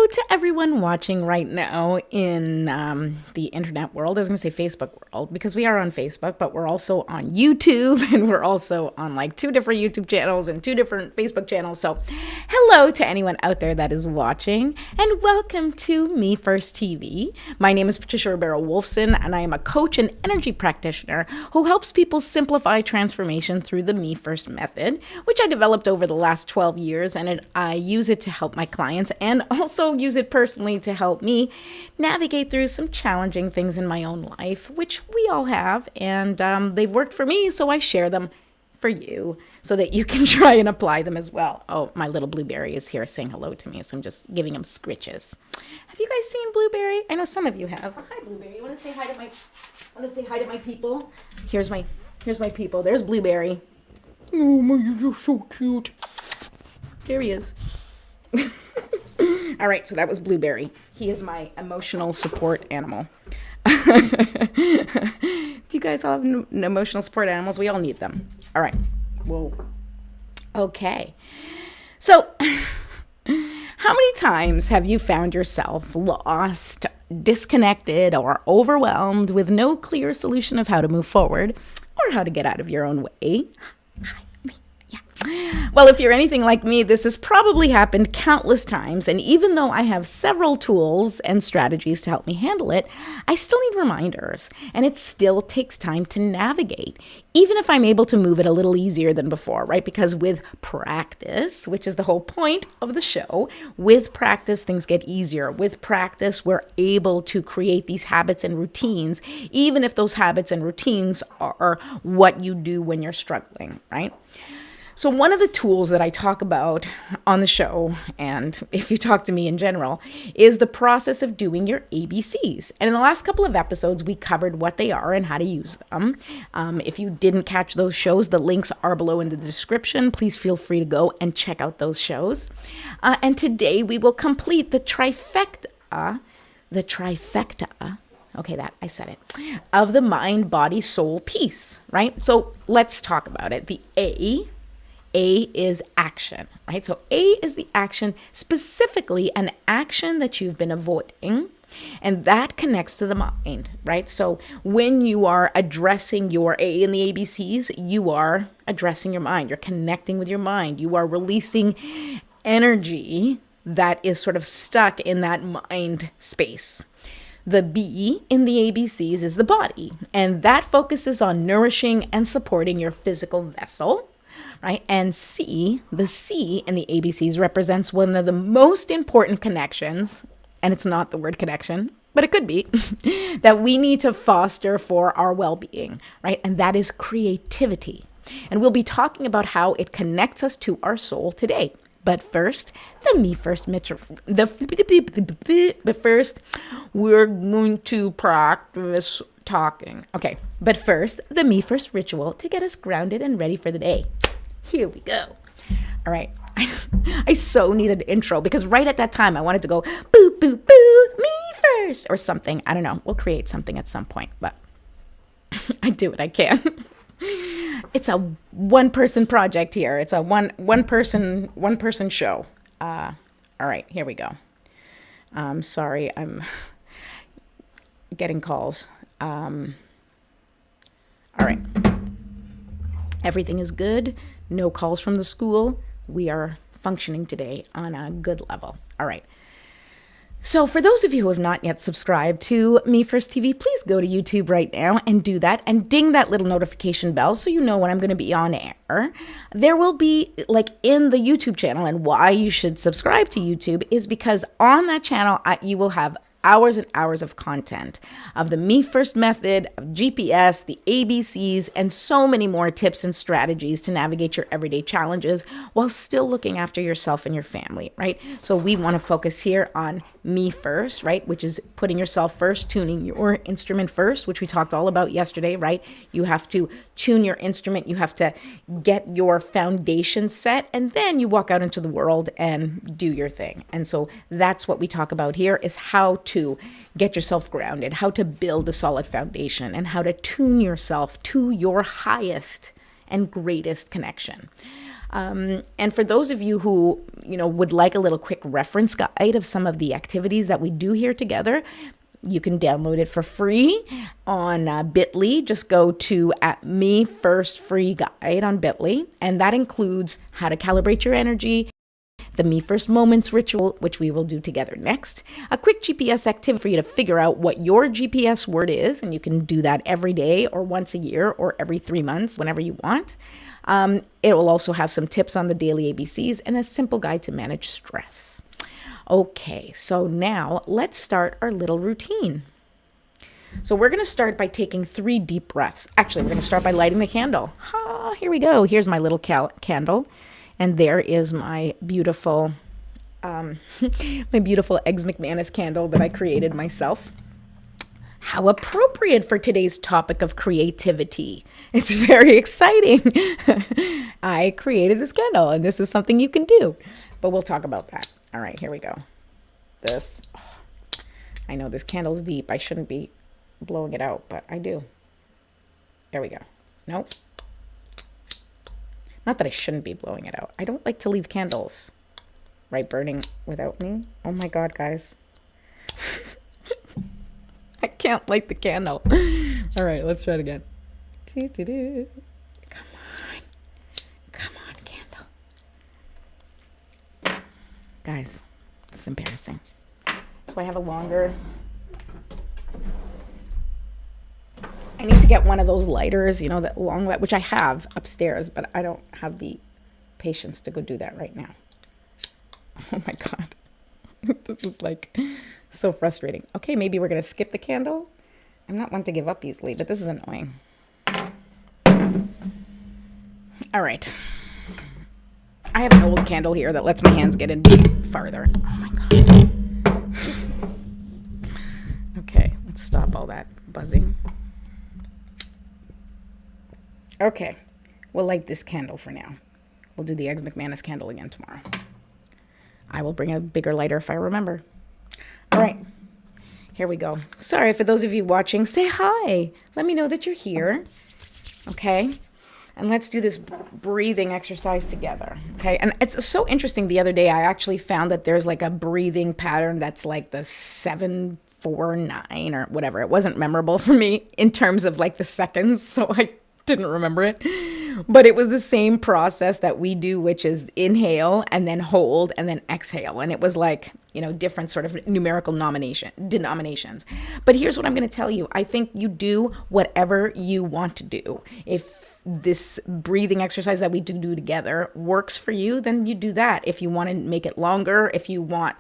to everyone watching right now in the internet world. I was going to say Facebook world because we are on Facebook, but we're also on YouTube and we're also on like 2 different YouTube channels and 2 different Facebook channels. So hello to anyone out there that is watching and welcome to Me First TV. My name is Patricia Ribeiro-Wolfson and I am a coach and energy practitioner who helps people simplify transformation through the Me First method, which I developed over the last 12 years, and I use it to help my clients and also use it personally to help me navigate through some challenging things in my own life, which we all have, and they've worked for me, so I share them for you so that you can try and apply them as well. Oh, my little Blueberry is here saying hello to me, so I'm just giving him scritches. Have you guys seen Blueberry? I know some of you have. Hi, Blueberry. You want to say hi to my people? Here's my people. There's Blueberry. Oh my, you're so cute. There he is. All right, so that was Blueberry. He is my emotional support animal. Do you guys all have emotional support animals? We all need them. All right. Whoa. Okay. So, how many times have you found yourself lost, disconnected, or overwhelmed with no clear solution of how to move forward or how to get out of your own way? Well, if you're anything like me, this has probably happened countless times, and even though I have several tools and strategies to help me handle it, I still need reminders, and it still takes time to navigate, even if I'm able to move it a little easier than before, right? Because with practice, which is the whole point of the show, with practice, things get easier. With practice, we're able to create these habits and routines, even if those habits and routines are what you do when you're struggling, right? So one of the tools that I talk about on the show, and if you talk to me in general, is the process of doing your ABCs. And in the last couple of episodes, we covered what they are and how to use them. If you didn't catch those shows, the links are below in the description. Please feel free to go and check out those shows. And today we will complete the trifecta, okay, that I said it, of the mind, body, soul piece, right? So let's talk about it. The A is action, right? So A is the action, specifically an action that you've been avoiding, and that connects to the mind, right? So when you are addressing your A in the ABCs, you are addressing your mind. You're connecting with your mind. You are releasing energy that is sort of stuck in that mind space. The B in the ABCs is the body, and that focuses on nourishing and supporting your physical vessel, right? And C, the C in the ABCs represents one of the most important connections, and it's not the word connection, but it could be, that we need to foster for our well-being, right? And that is creativity. And we'll be talking about how it connects us to our soul today. But first, we're going to practice talking. Okay, but first, the Me First ritual to get us grounded and ready for the day. Here we go. All right. I so needed an intro because right at that time I wanted to go boo, boo, boo, me first or something. I don't know. We'll create something at some point, but I do what I can. It's a one-person project here. It's a one person show. All right, here we go. Sorry, I'm getting calls. All right. Everything is good. No calls from the school. We are functioning today on a good level. All right. So for those of you who have not yet subscribed to Me First TV, please go to YouTube right now and do that and ding that little notification bell so you know when I'm going to be on air. There will be, like in the YouTube channel, and why you should subscribe to YouTube is because on that channel, you will have hours and hours of content of the Me First method, of GPS, the ABCs, and so many more tips and strategies to navigate your everyday challenges while still looking after yourself and your family, right? So we want to focus here on Me First, right? Which is putting yourself first, tuning your instrument first, which we talked all about yesterday, right? You have to tune your instrument. You have to get your foundation set, and then you walk out into the world and do your thing. And so that's what we talk about here is how to get yourself grounded, how to build a solid foundation, and how to tune yourself to your highest and greatest connection. And for those of you who, would like a little quick reference guide of some of the activities that we do here together, you can download it for free on Bitly. Just go to Me First Free Guide on Bitly, and that includes how to calibrate your energy, the Me First Moments ritual, which we will do together next, a quick GPS activity for you to figure out what your GPS word is, and you can do that every day or once a year or every 3 months, whenever you want. It will also have some tips on the daily ABCs and a simple guide to manage stress. Okay, so now let's start our little routine. So we're going to start by taking 3 deep breaths. Actually, we're going to start by lighting the candle. Here we go. Here's my little candle. And there is my beautiful, Eggs McManus candle that I created myself. How appropriate for today's topic of creativity. It's very exciting. I created this candle, and this is something you can do. But we'll talk about that. All right, here we go. I know this candle's deep. I shouldn't be blowing it out, but I do. There we go. Nope. Not that I shouldn't be blowing it out. I don't like to leave candles, burning without me. Oh my God, guys. I can't light the candle. All right, let's try it again. Come on, candle. Guys, it's embarrassing. Do I have a longer? I need to get one of those lighters, that long light, which I have upstairs, but I don't have the patience to go do that right now. Oh my God. This is so frustrating. Okay, maybe we're going to skip the candle. I'm not one to give up easily, but this is annoying. All right. I have an old candle here that lets my hands get in farther. Oh my God. Okay, let's stop all that buzzing. Okay, we'll light this candle for now. We'll do the Eggs McManus candle again tomorrow. I will bring a bigger lighter if I remember. All right, here we go. Sorry, for those of you watching, say hi. Let me know that you're here, okay? And let's do this breathing exercise together, okay? And it's so interesting. The other day, I actually found that there's a breathing pattern that's the 7-4-9 or whatever. It wasn't memorable for me in terms of the seconds, so I didn't remember it, but it was the same process that we do, which is inhale and then hold and then exhale. And it was different sort of numerical denominations. But here's what I'm going to tell you. I think you do whatever you want to do. If this breathing exercise that we do together works for you, then you do that. If you want to make it longer, if you want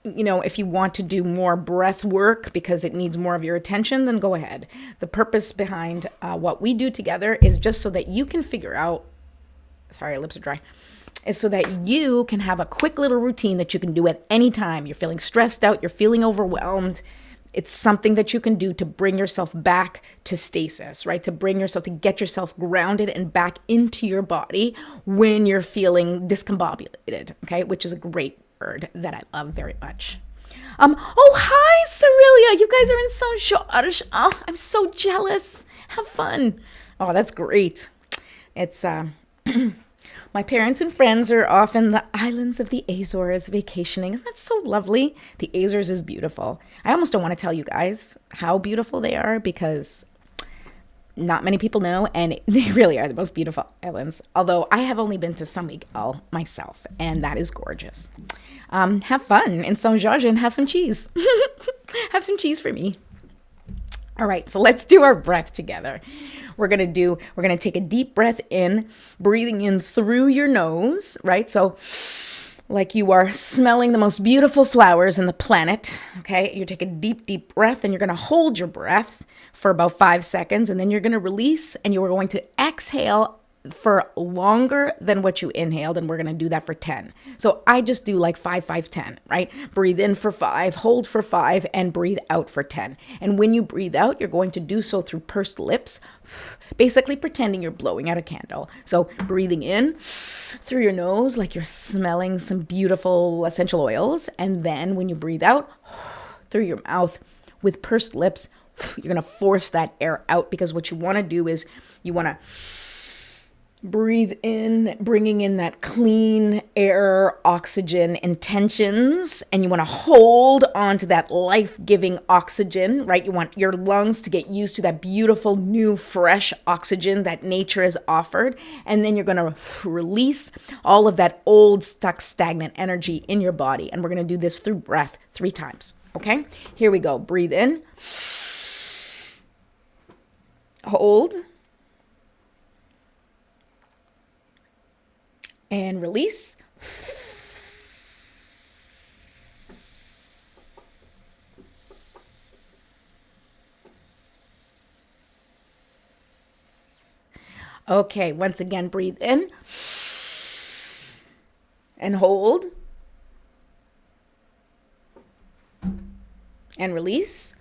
to do more breath work because it needs more of your attention, then go ahead. The purpose behind what we do together is just so that you can figure out, sorry, lips are dry, is so that you can have a quick little routine that you can do at any time. You're feeling stressed out, you're feeling overwhelmed. It's something that you can do to bring yourself back to stasis, right? To get yourself grounded and back into your body when you're feeling discombobulated, okay? Which is a great word that I love very much. Oh, hi, Cerilia. You guys are in Saint George. Oh, I'm so jealous. Have fun. Oh, that's great. It's, my parents and friends are off in the islands of the Azores vacationing. Isn't that so lovely? The Azores is beautiful. I almost don't want to tell you guys how beautiful they are because not many people know, and they really are the most beautiful islands. Although I have only been to San Miguel myself, and that is gorgeous. Have fun in Saint George and have some cheese. Have some cheese for me. All right, so let's do our breath together. We're going to take a deep breath in, breathing in through your nose, right? So like you are smelling the most beautiful flowers in the planet, okay? You take a deep, deep breath, and you're going to hold your breath for about 5 seconds, and then you're going to release, and you are going to exhale for longer than what you inhaled, and we're going to do that for 10. So I just do 5, 5, 10, right? Breathe in for 5, hold for 5, and breathe out for 10. And when you breathe out, you're going to do so through pursed lips, basically pretending you're blowing out a candle. So breathing in through your nose like you're smelling some beautiful essential oils, and then when you breathe out through your mouth with pursed lips, you're going to force that air out, because what you want to do is you want to Breathe in, bringing in that clean air, oxygen intentions, and you want to hold on to that life-giving oxygen, right? You want your lungs to get used to that beautiful, new, fresh oxygen that nature has offered, and then you're going to release all of that old, stuck, stagnant energy in your body, and we're going to do this through breath 3 times, okay? Here we go. Breathe in. Hold. And release. Okay, once again, breathe in and hold and release.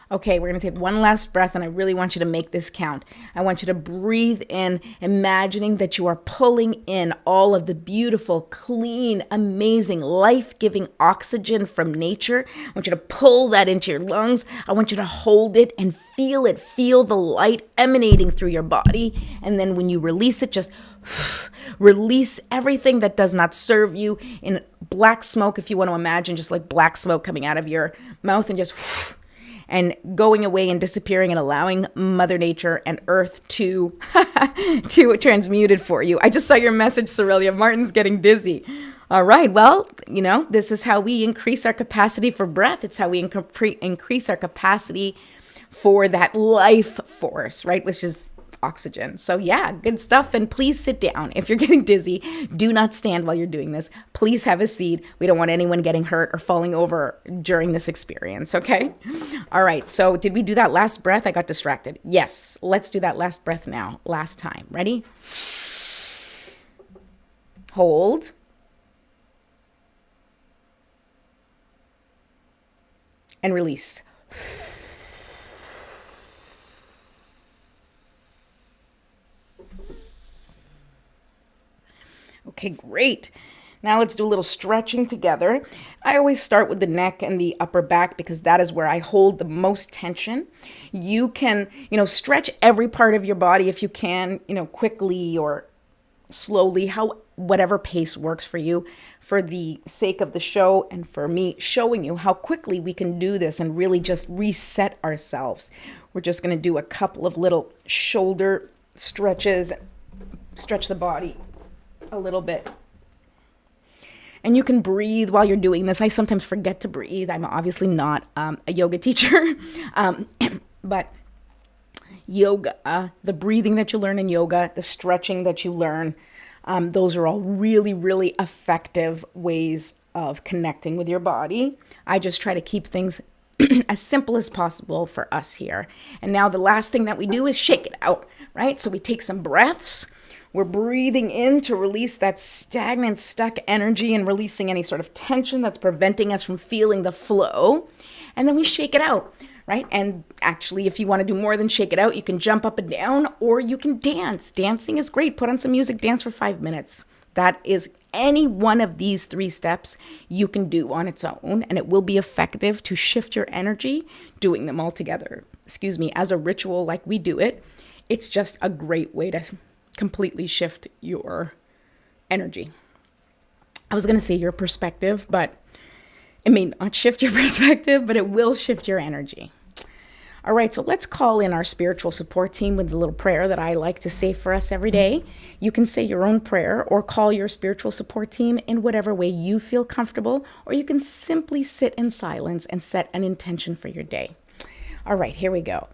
Okay, we're going to take one last breath, and I really want you to make this count. I want you to breathe in, imagining that you are pulling in all of the beautiful, clean, amazing, life-giving oxygen from nature. I want you to pull that into your lungs. I want you to hold it and feel it. Feel the light emanating through your body. And then when you release it, just release everything that does not serve you in black smoke, if you want to imagine just like black smoke coming out of your mouth, and just and going away and disappearing and allowing Mother Nature and Earth to transmute it for you. I just saw your message, Cerelia. Martin's getting dizzy. All right. Well, this is how we increase our capacity for breath. It's how we increase our capacity for that life force, right? Which is oxygen. So yeah, good stuff. And please sit down. If you're getting dizzy, do not stand while you're doing this. Please have a seat. We don't want anyone getting hurt or falling over during this experience. Okay. All right. So did we do that last breath? I got distracted. Yes. Let's do that last breath now. Last time. Ready? Hold. And release. Okay, great. Now let's do a little stretching together. I always start with the neck and the upper back because that is where I hold the most tension. You can, stretch every part of your body if you can, quickly or slowly, whatever pace works for you, for the sake of the show and for me showing you how quickly we can do this and really just reset ourselves. We're just going to do a couple of little shoulder stretches, stretch the body a little bit. And you can breathe while you're doing this. I sometimes forget to breathe. I'm obviously not a yoga teacher, but yoga, the breathing that you learn in yoga, the stretching that you learn, those are all really, really effective ways of connecting with your body. I just try to keep things as simple as possible for us here. And now the last thing that we do is shake it out, right? So we take some breaths. We're breathing in to release that stagnant, stuck energy and releasing any sort of tension that's preventing us from feeling the flow. And then we shake it out, right? And actually, if you want to do more than shake it out, you can jump up and down or you can dance. Dancing is great. Put on some music, dance for 5 minutes. That is any one of these 3 steps you can do on its own, and it will be effective to shift your energy doing them all together. As a ritual like we do it, it's just a great way to completely shift your energy. I was going to say your perspective, but it may not shift your perspective, but it will shift your energy. All right, so let's call in our spiritual support team with a little prayer that I like to say for us every day. You can say your own prayer or call your spiritual support team in whatever way you feel comfortable, or you can simply sit in silence and set an intention for your day. All right, here we go.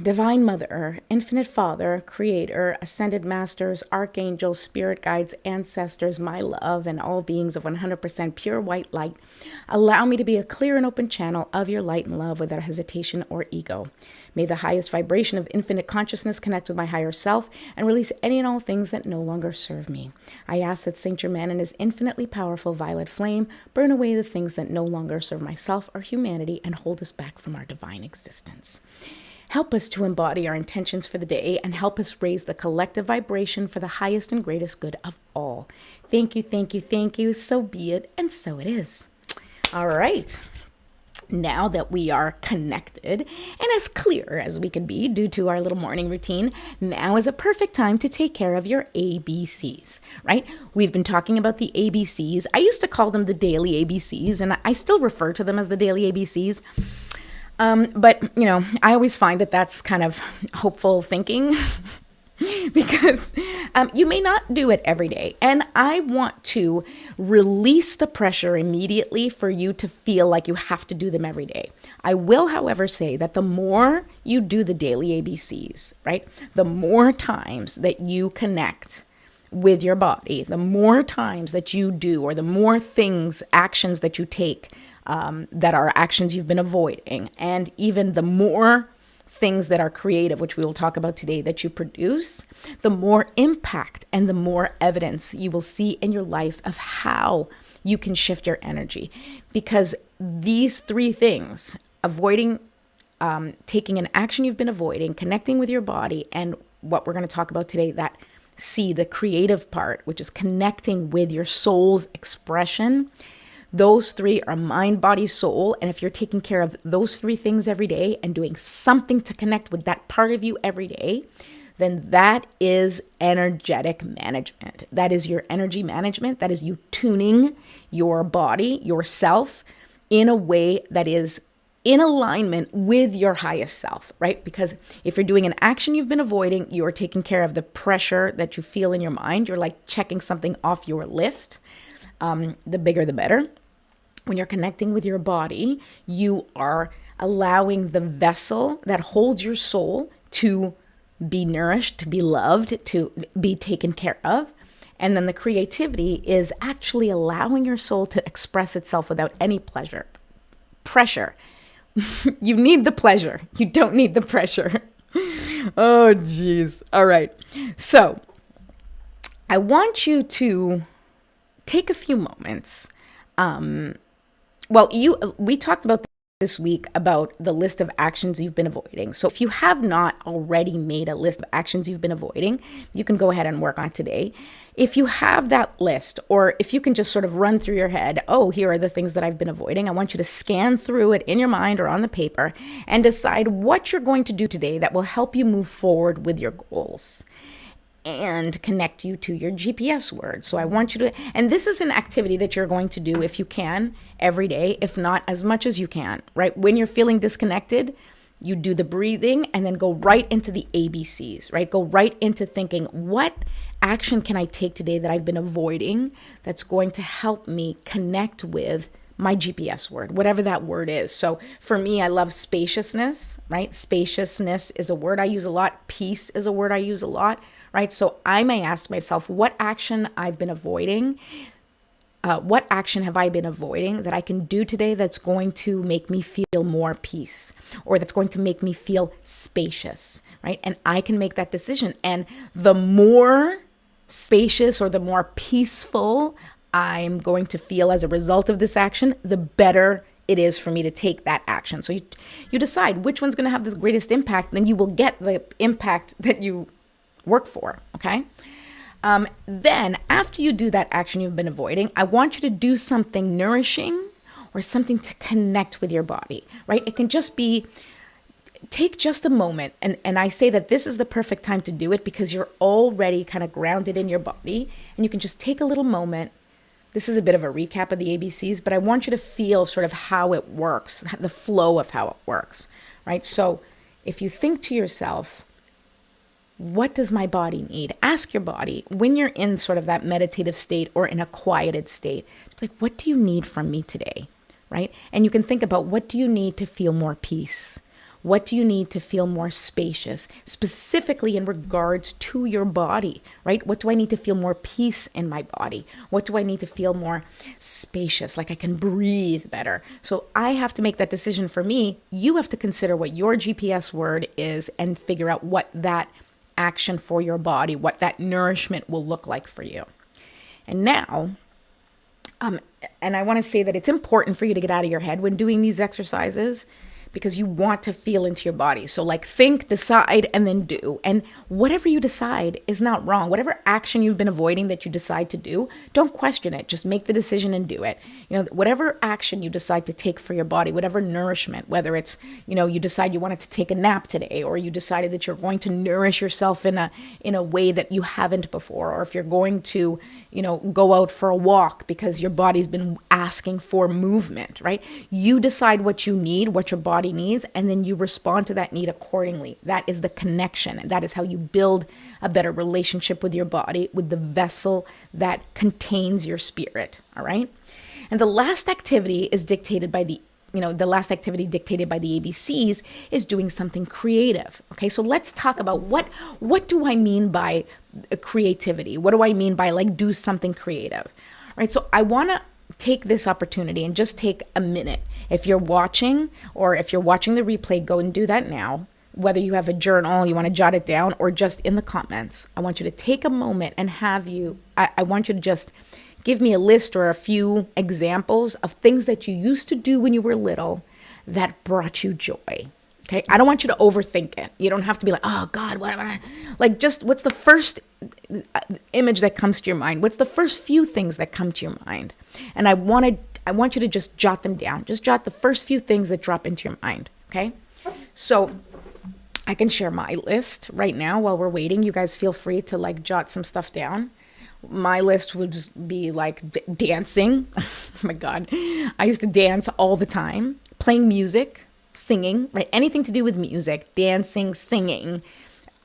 Divine Mother, Infinite Father, Creator, Ascended Masters, Archangels, Spirit Guides, Ancestors, my love, and all beings of 100% pure white light, allow me to be a clear and open channel of your light and love without hesitation or ego. May the highest vibration of infinite consciousness connect with my higher self and release any and all things that no longer serve me. I ask that Saint Germain and his infinitely powerful violet flame burn away the things that no longer serve myself or humanity and hold us back from our divine existence. Help us to embody our intentions for the day and help us raise the collective vibration for the highest and greatest good of all. Thank you, thank you, thank you. So be it, and so it is. All right. Now that we are connected and as clear as we can be due to our little morning routine, now is a perfect time to take care of your ABCs, right? We've been talking about the ABCs. I used to call them the daily ABCs, and I still refer to them as the daily ABCs. But, I always find that that's kind of hopeful thinking. Because you may not do it every day. And I want to release the pressure immediately for you to feel like you have to do them every day. I will, however, say that the more you do the daily ABCs, right, the more times that you connect with your body, the more times that you do, or the more actions that you take that are actions you've been avoiding, and even the more things that are creative, which we will talk about today, that you produce, the more impact and the more evidence you will see in your life of how you can shift your energy. Because these three things, avoiding, taking an action you've been avoiding, connecting with your body, and what we're going to talk about today, that the creative part, which is connecting with your soul's expression. Those three are mind, body, soul. And if you're taking care of those three things every day and doing something to connect with that part of you every day, then that is energetic management. That is your energy management. That is you tuning your body, yourself, in a way that is in alignment with your highest self, right? Because if you're doing an action you've been avoiding, you're taking care of the pressure that you feel in your mind. You're like checking something off your list. The bigger, the better. When you're connecting with your body, you are allowing the vessel that holds your soul to be nourished, to be loved, to be taken care of. And then the creativity is actually allowing your soul to express itself without any pressure. You need the pleasure. You don't need the pressure. Oh, geez. All right. So I want you to take a few moments. We talked about this week about the list of actions you've been avoiding. So if you have not already made a list of actions you've been avoiding, you can go ahead and work on it today. If you have that list, or if you can just sort of run through your head, oh, here are the things that I've been avoiding, I want you to scan through it in your mind or on the paper and decide what you're going to do today that will help you move forward with your goals and connect you to your GPS word. So I want you to, and this is an activity that you're going to do if you can every day, if not as much as you can, right? When you're feeling disconnected, you do the breathing and then go right into the ABCs, right? Go right into thinking, what action can I take today that I've been avoiding that's going to help me connect with my GPS word, whatever that word is. So for me, I love spaciousness, right? Spaciousness is a word I use a lot. Peace is a word I use a lot, right? So I may ask myself, what action I've been avoiding? What action have I been avoiding that I can do today that's going to make me feel more peace, or that's going to make me feel spacious, right? And I can make that decision. And the more spacious or the more peaceful I'm going to feel as a result of this action, the better it is for me to take that action. So you decide which one's going to have the greatest impact, then you will get the impact that you work for, okay? Then after you do that action you've been avoiding, I want you to do something nourishing or something to connect with your body, right? It can just be, take just a moment. And I say that this is the perfect time to do it because you're already kind of grounded in your body, and you can just take a little moment. This is a bit of a recap of the ABCs, but I want you to feel sort of how it works, the flow of how it works, right? So if you think to yourself, what does my body need? Ask your body when you're in sort of that meditative state or in a quieted state, like, what do you need from me today, right? And you can think about, what do you need to feel more peace? What do you need to feel more spacious, specifically in regards to your body, right? What do I need to feel more peace in my body? What do I need to feel more spacious, like I can breathe better? So I have to make that decision for me. You have to consider what your GPS word is and figure out what that action for your body, what that nourishment will look like for you. And now, and I want to say that it's important for you to get out of your head when doing these exercises, because you want to feel into your body. So like think, decide, and then do. And whatever you decide is not wrong. Whatever action you've been avoiding that you decide to do, don't question it. Just make the decision and do it. Whatever action you decide to take for your body, whatever nourishment, whether it's, you decide you wanted to take a nap today, or you decided that you're going to nourish yourself in a way that you haven't before, or if you're going to, go out for a walk because your body's been asking for movement, right? You decide what you need, what your body needs, and then you respond to that need accordingly. That is the connection. That is how you build a better relationship with your body, with the vessel that contains your spirit. All right. And the last activity is dictated by the ABCs is doing something creative. Okay, so let's talk about what do I mean by creativity? What do I mean by like do something creative? All right, so I want to take this opportunity and just take a minute. If you're watching or if you're watching the replay, go and do that now. Whether you have a journal, you want to jot it down, or just in the comments, I want you to take a moment and I want you to just give me a list or a few examples of things that you used to do when you were little that brought you joy. Okay, I don't want you to overthink it. You don't have to be like, oh God, what am I? Like, just what's the first image that comes to your mind? What's the first few things that come to your mind? And I want you to just jot them down. Just jot the first few things that drop into your mind. Okay, so I can share my list right now while we're waiting. You guys feel free to like jot some stuff down. My list would be like dancing. Oh my God. I used to dance all the time, playing music, singing, right? Anything to do with music, dancing, singing.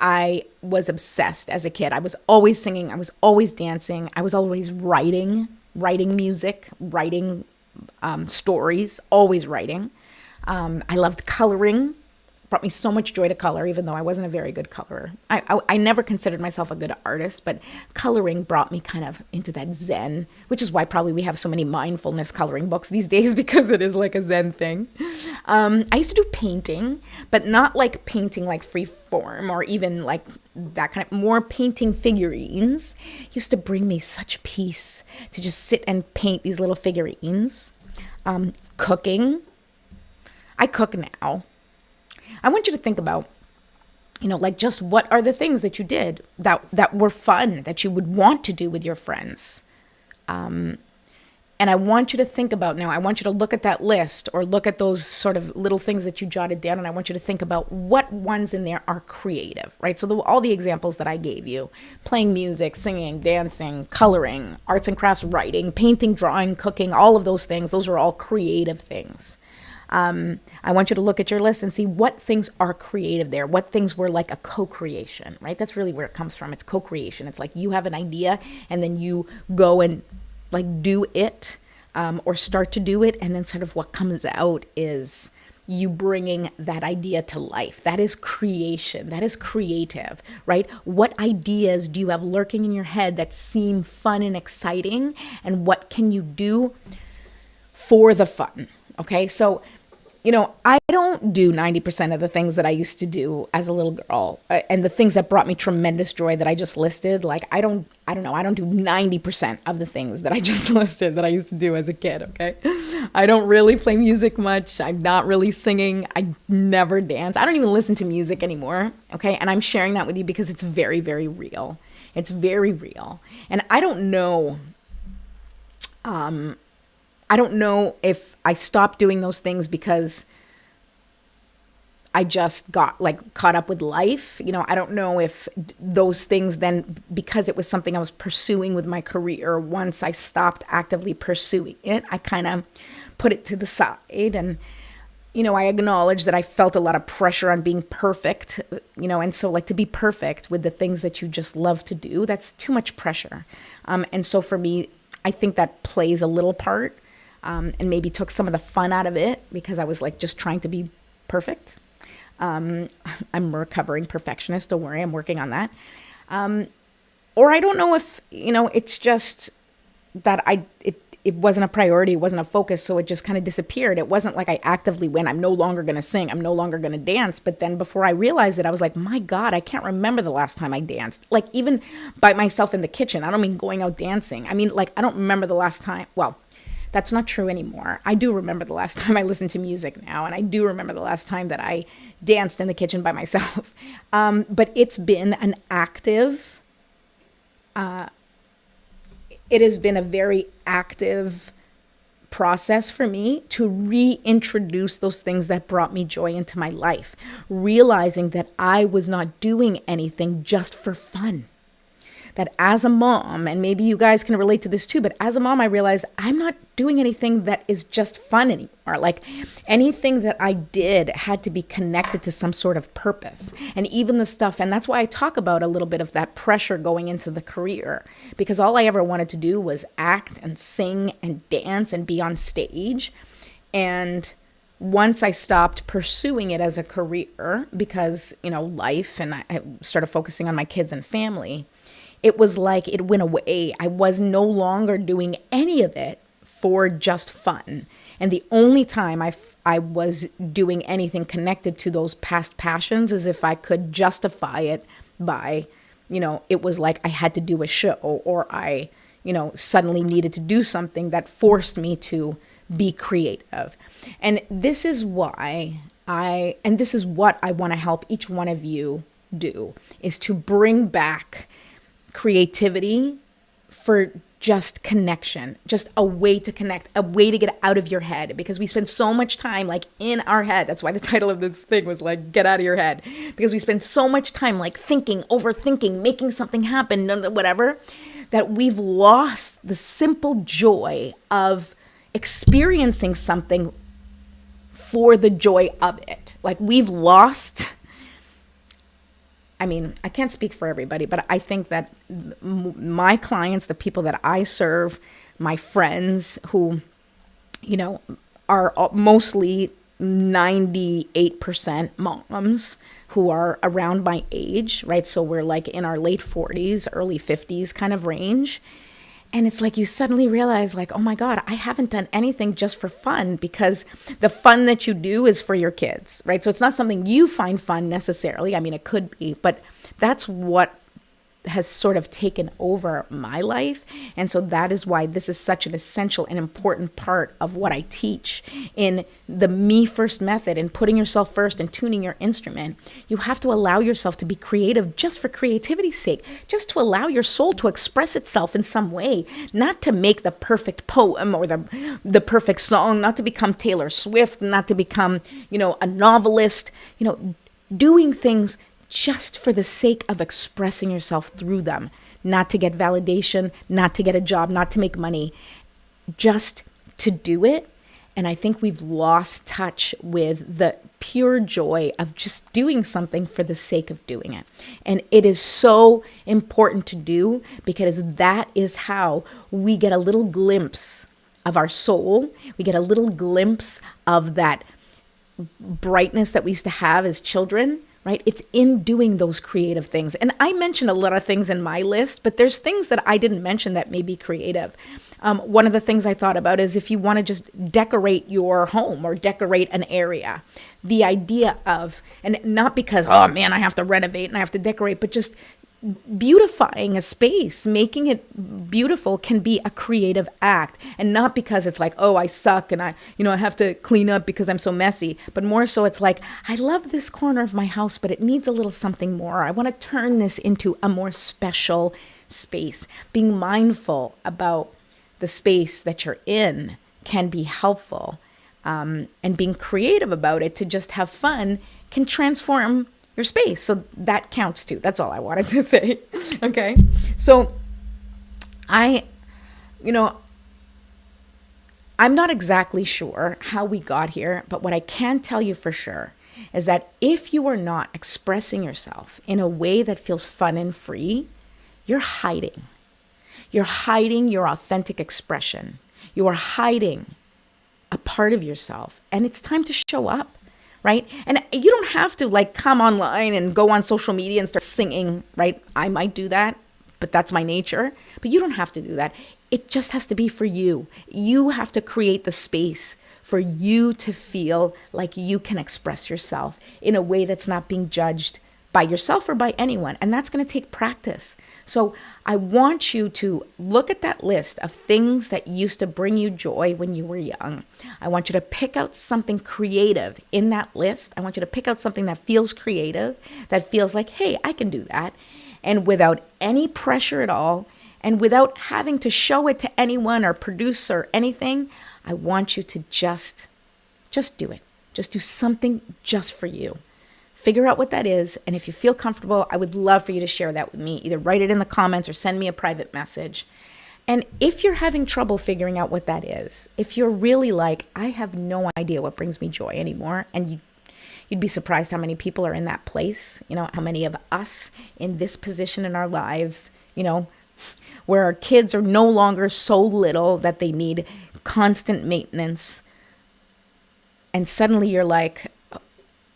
I was obsessed as a kid. I was always singing. I was always dancing. I was always writing music, writing stories, always writing. I loved coloring. Brought me so much joy to color, even though I wasn't a very good colorer. I never considered myself a good artist, but coloring brought me kind of into that Zen, which is why probably we have so many mindfulness coloring books these days, because it is like a Zen thing. I used to do painting, but not like painting like free form or even like that kind of, more painting figurines. Used to bring me such peace to just sit and paint these little figurines. Cooking. I cook now. I want you to think about, like just what are the things that you did that were fun, that you would want to do with your friends. And I want you to think about now, I want you to look at that list or look at those sort of little things that you jotted down. And I want you to think about what ones in there are creative, right? So all the examples that I gave you, playing music, singing, dancing, coloring, arts and crafts, writing, painting, drawing, cooking, all of those things, those are all creative things. I want you to look at your list and see what things are creative there, what things were like a co-creation, right? That's really where it comes from. It's co-creation. It's like you have an idea and then you go and like do it or start to do it. And then sort of what comes out is you bringing that idea to life. That is creation. That is creative, right? What ideas do you have lurking in your head that seem fun and exciting? And what can you do for the fun? Okay, so I don't do 90% of the things that I used to do as a little girl, and the things that brought me tremendous joy that I just listed. Like I don't do 90% of the things that I just listed that I used to do as a kid. Okay, I don't really play music much. I'm not really singing. I never dance. I don't even listen to music anymore. Okay, and I'm sharing that with you because it's very, very real. It's very real, and I don't know. I don't know if I stopped doing those things because I just got like caught up with life. I don't know if those things then, because it was something I was pursuing with my career, once I stopped actively pursuing it, I kind of put it to the side. And, I acknowledge that I felt a lot of pressure on being perfect, and so like to be perfect with the things that you just love to do, that's too much pressure. And so for me, I think that plays a little part. And maybe took some of the fun out of it because I was like just trying to be perfect. I'm a recovering perfectionist. Don't worry, I'm working on that. Or I don't know if, it's just that it wasn't a priority. It wasn't a focus. So it just kind of disappeared. It wasn't like I actively went, I'm no longer going to sing. I'm no longer going to dance. But then before I realized it, I was like, my God, I can't remember the last time I danced. Like even by myself in the kitchen. I don't mean going out dancing. I mean, like, I don't remember the last time. Well, That's not true anymore. I do remember the last time I listened to music now, and I do remember the last time that I danced in the kitchen by myself. But it's been an active, it has been a very active process for me to reintroduce those things that brought me joy into my life, realizing that I was not doing anything just for fun. That as a mom, and maybe you guys can relate to this too, but as a mom, I realized I'm not doing anything that is just fun anymore. Like anything that I did had to be connected to some sort of purpose. And even the stuff, and that's why I talk about a little bit of that pressure going into the career, because all I ever wanted to do was act and sing and dance and be on stage. And once I stopped pursuing it as a career because, life, and I started focusing on my kids and family, it was like it went away. I was no longer doing any of it for just fun. And the only time I was doing anything connected to those past passions is if I could justify it by, it was like I had to do a show, or I, suddenly needed to do something that forced me to be creative. And this is why this is what I want to help each one of you do, is to bring back creativity for just connection, just a way to connect, a way to get out of your head, because we spend so much time like in our head. That's why the title of this thing was like, get out of your head, because we spend so much time like thinking, overthinking, making something happen, whatever, that we've lost the simple joy of experiencing something for the joy of it. Like we've lost, I can't speak for everybody, but I think that my clients, the people that I serve, my friends who, are mostly 98% moms who are around my age, right? So we're like in our late 40s, early 50s kind of range. And it's like you suddenly realize like, oh my God, I haven't done anything just for fun, because the fun that you do is for your kids, right? So it's not something you find fun necessarily. It could be, but that's what has sort of taken over my life. And so that is why this is such an essential and important part of what I teach in the Me First method, and putting yourself first and tuning your instrument. You have to allow yourself to be creative just for creativity's sake, just to allow your soul to express itself in some way, not to make the perfect poem or the perfect song, not to become Taylor Swift, not to become, a novelist, doing things just for the sake of expressing yourself through them, not to get validation, not to get a job, not to make money, just to do it. And I think we've lost touch with the pure joy of just doing something for the sake of doing it. And it is so important to do, because that is how we get a little glimpse of our soul. We get a little glimpse of that brightness that we used to have as children, right? It's in doing those creative things. And I mentioned a lot of things in my list, but there's things that I didn't mention that may be creative. One of the things I thought about is if you want to just decorate your home or decorate an area, the idea of, and not because, oh man, I have to renovate and I have to decorate, but just beautifying a space, making it beautiful can be a creative act. And not because it's like, oh, I suck and I have to clean up because I'm so messy, but more so it's like, I love this corner of my house, but it needs a little something more. I want to turn this into a more special space. Being mindful about the space that you're in can be helpful. And being creative about it to just have fun can transform your space. So that counts too. That's all I wanted to say. Okay. So I'm not exactly sure how we got here, but what I can tell you for sure is that if you are not expressing yourself in a way that feels fun and free, you're hiding. You're hiding your authentic expression. You are hiding a part of yourself, and it's time to show up. Right? And you don't have to like come online and go on social media and start singing, right? I might do that, but that's my nature. But you don't have to do that. It just has to be for you. You have to create the space for you to feel like you can express yourself in a way that's not being judged by yourself or by anyone. And that's going to take practice. So I want you to look at that list of things that used to bring you joy when you were young. I want you to pick out something creative in that list. I want you to pick out something that feels creative, that feels like, hey, I can do that. And without any pressure at all, and without having to show it to anyone or produce or anything, I want you to just do it. Just do something just for you. Figure out what that is. And if you feel comfortable, I would love for you to share that with me. Either write it in the comments or send me a private message. And if you're having trouble figuring out what that is, if you're really like, I have no idea what brings me joy anymore, and you'd be surprised how many people are in that place, how many of us in this position in our lives, where our kids are no longer so little that they need constant maintenance. And suddenly you're like,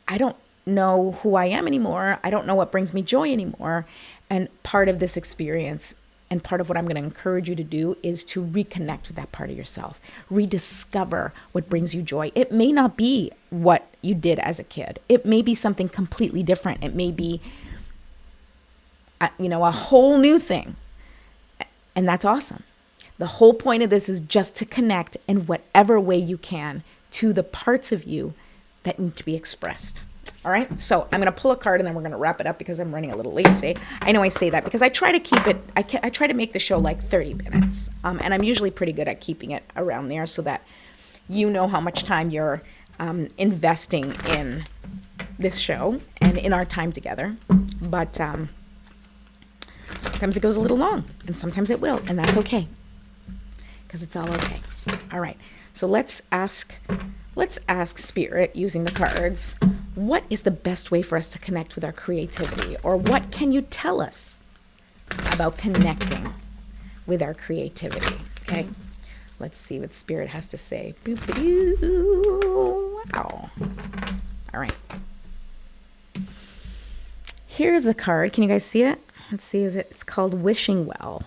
I don't know who I am anymore. I don't know what brings me joy anymore. And part of this experience and part of what I'm going to encourage you to do is to reconnect with that part of yourself, rediscover what brings you joy. It may not be what you did as a kid. It may be something completely different. It may be, a whole new thing. And that's awesome. The whole point of this is just to connect in whatever way you can to the parts of you that need to be expressed. All right, so I'm going to pull a card and then we're going to wrap it up because I'm running a little late today. I know I say that because I try to keep it, I try to make the show like 30 minutes. And I'm usually pretty good at keeping it around there so that you know how much time you're investing in this show and in our time together. But sometimes it goes a little long and sometimes it will, and that's okay because it's all okay. All right, so let's ask Spirit using the cards, what is the best way for us to connect with our creativity? Or what can you tell us about connecting with our creativity? Okay, let's see what Spirit has to say. Wow. All right. Here's the card. Can you guys see it? Let's see, it's called Wishing Well.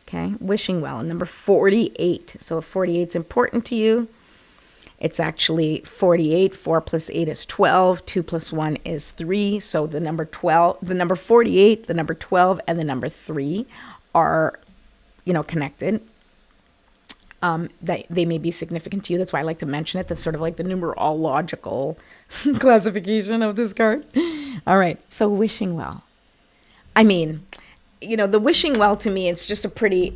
Okay, Wishing Well, number 48. So if 48 is important to you, it's actually 48. 4 plus 8 is 12. 2 plus 1 is 3. So the number 12, the number 48, the number 12, and the number 3 are, connected. They may be significant to you. That's why I like to mention it. That's sort of like the numerological classification of this card. All right. So wishing well. I mean, the wishing well to me, it's just a pretty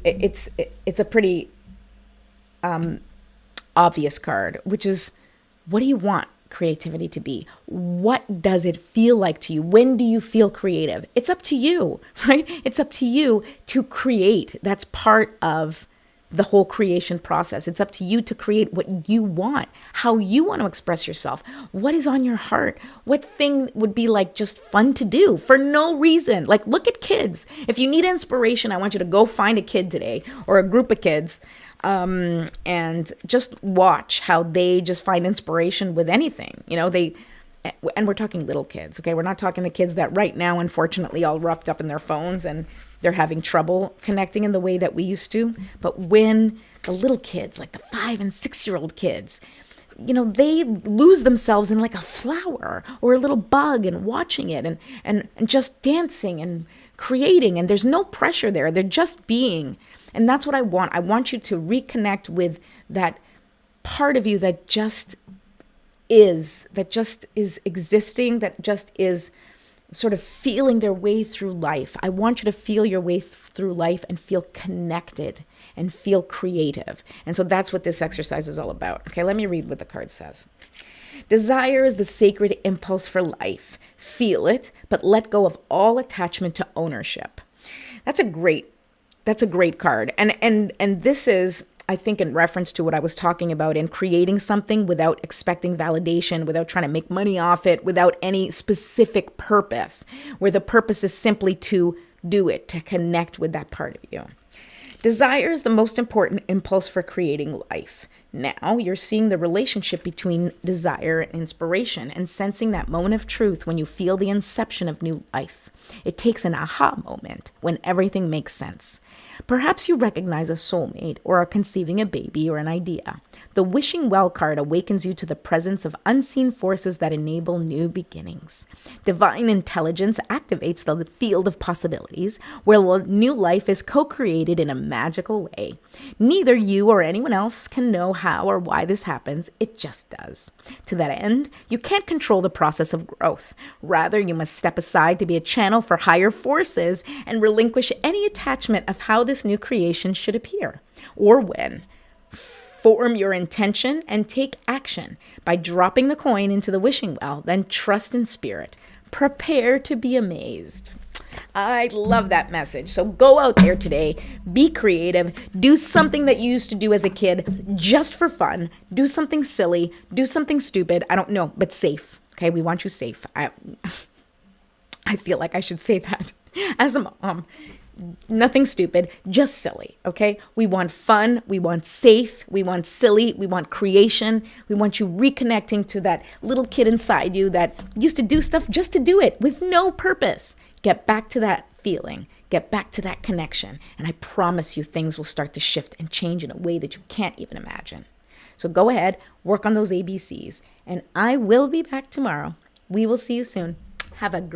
obvious card, which is, what do you want creativity to be? What does it feel like to you? When do you feel creative? It's up to you, right? It's up to you to create. That's part of the whole creation process. It's up to you to create what you want, how you want to express yourself, what is on your heart, what thing would be like just fun to do for no reason. Like, look at kids. If you need inspiration, I want you to go find a kid today or a group of kids and just watch how they just find inspiration with anything. And we're talking little kids, okay? We're not talking the kids that right now, unfortunately, all wrapped up in their phones and they're having trouble connecting in the way that we used to. But when the little kids, like the 5 and 6-year-old kids, they lose themselves in like a flower or a little bug and watching it and just dancing and creating. And there's no pressure there. They're just being. And that's what I want. I want you to reconnect with that part of you that just is existing, that just is sort of feeling their way through life. I want you to feel your way through life and feel connected and feel creative. And so that's what this exercise is all about. Okay, let me read what the card says. Desire is the sacred impulse for life. Feel it, but let go of all attachment to ownership. That's a great card. And this is, I think, in reference to what I was talking about in creating something without expecting validation, without trying to make money off it, without any specific purpose, where the purpose is simply to do it, to connect with that part of you. Desire is the most important impulse for creating life. Now you're seeing the relationship between desire and inspiration and sensing that moment of truth when you feel the inception of new life. It takes an aha moment when everything makes sense. Perhaps you recognize a soulmate or are conceiving a baby or an idea. The wishing well card awakens you to the presence of unseen forces that enable new beginnings. Divine intelligence activates the field of possibilities where new life is co-created in a magical way. Neither you or anyone else can know how or why this happens. It just does. To that end, you can't control the process of growth. Rather, you must step aside to be a channel for higher forces and relinquish any attachment of how this new creation should appear or when. Form your intention and take action by dropping the coin into the wishing well, then trust in spirit. Prepare to be amazed. I love that message. So go out there today, be creative, do something that you used to do as a kid just for fun. Do something silly, do something stupid. I don't know, but safe. Okay, we want you safe. I feel like I should say that as a mom. Nothing stupid, just silly, okay? We want fun, we want safe, we want silly, we want creation. We want you reconnecting to that little kid inside you that used to do stuff just to do it with no purpose. Get back to that feeling, get back to that connection, and I promise you things will start to shift and change in a way that you can't even imagine. So go ahead, work on those ABCs, and I will be back tomorrow. We will see you soon. Have a great